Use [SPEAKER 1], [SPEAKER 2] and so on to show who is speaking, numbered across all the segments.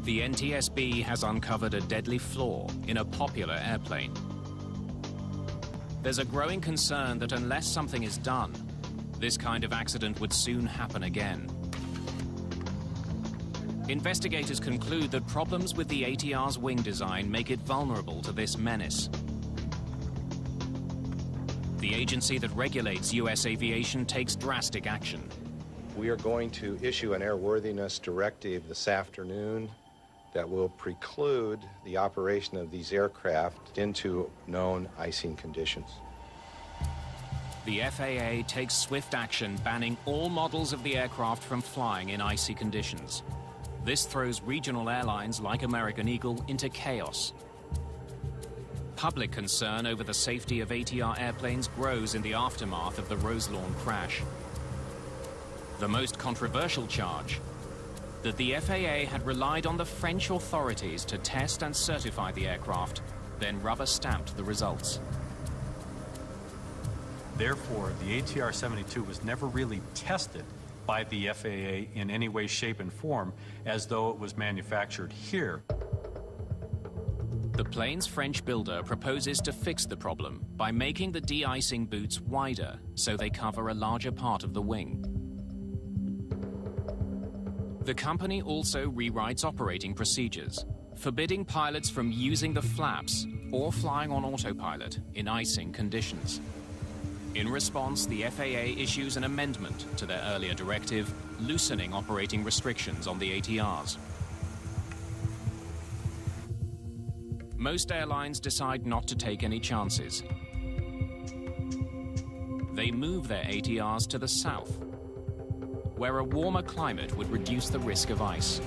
[SPEAKER 1] The NTSB has uncovered a deadly flaw in a popular airplane. There's a growing concern that unless something is done, this kind of accident would soon happen again. Investigators conclude that problems with the ATR's wing design make it vulnerable to this menace. The agency that regulates U.S. aviation takes drastic action.
[SPEAKER 2] We are going to issue an airworthiness directive this afternoon that will preclude the operation of these aircraft into known icing conditions.
[SPEAKER 1] The FAA takes swift action, banning all models of the aircraft from flying in icy conditions. This throws regional airlines like American Eagle into chaos. Public concern over the safety of ATR airplanes grows in the aftermath of the Roselawn crash. The most controversial charge: that the FAA had relied on the French authorities to test and certify the aircraft, then rubber-stamped the results.
[SPEAKER 3] Therefore, the ATR 72 was never really tested by the FAA in any way, shape, and form as though it was manufactured here.
[SPEAKER 1] The plane's French builder proposes to fix the problem by making the de-icing boots wider so they cover a larger part of the wing. The company also rewrites operating procedures, forbidding pilots from using the flaps or flying on autopilot in icing conditions. In response, the FAA issues an amendment to their earlier directive, loosening operating restrictions on the ATRs. Most airlines decide not to take any chances. They move their ATRs to the south, where a warmer climate would reduce the risk of ice.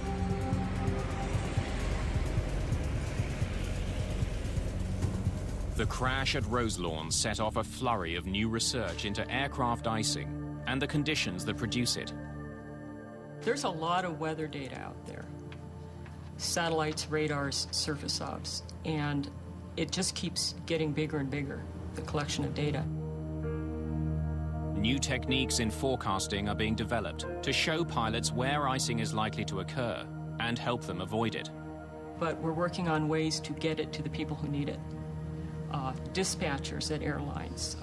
[SPEAKER 1] The crash at Roselawn set off a flurry of new research into aircraft icing and the conditions that produce it.
[SPEAKER 4] There's a lot of weather data out there. Satellites, radars, surface obs, and it just keeps getting bigger and bigger, the collection of data.
[SPEAKER 1] New techniques in forecasting are being developed to show pilots where icing is likely to occur and help them avoid it.
[SPEAKER 4] But we're working on ways to get it to the people who need it. Dispatchers at airlines,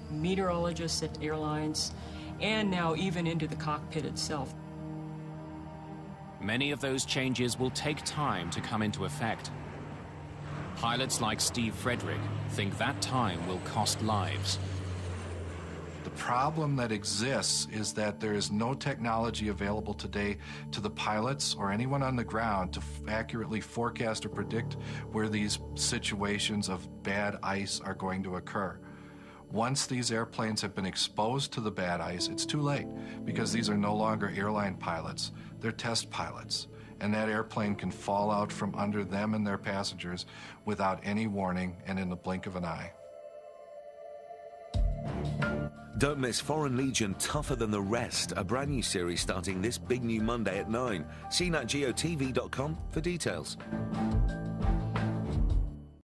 [SPEAKER 4] meteorologists at airlines, and now even into the cockpit itself.
[SPEAKER 1] Many of those changes will take time to come into effect. Pilots like Steve Frederick think that time will cost lives.
[SPEAKER 5] The problem that exists is that there is no technology available today to the pilots or anyone on the ground to accurately forecast or predict where these situations of bad ice are going to occur. Once these airplanes have been exposed to the bad ice, it's too late, because these are no longer airline pilots, they're test pilots, and that airplane can fall out from under them and their passengers without any warning and in the blink of an eye.
[SPEAKER 6] Don't miss Foreign Legion Tougher Than the Rest, a brand new series starting this big new Monday at 9. See natgeotv.com for details.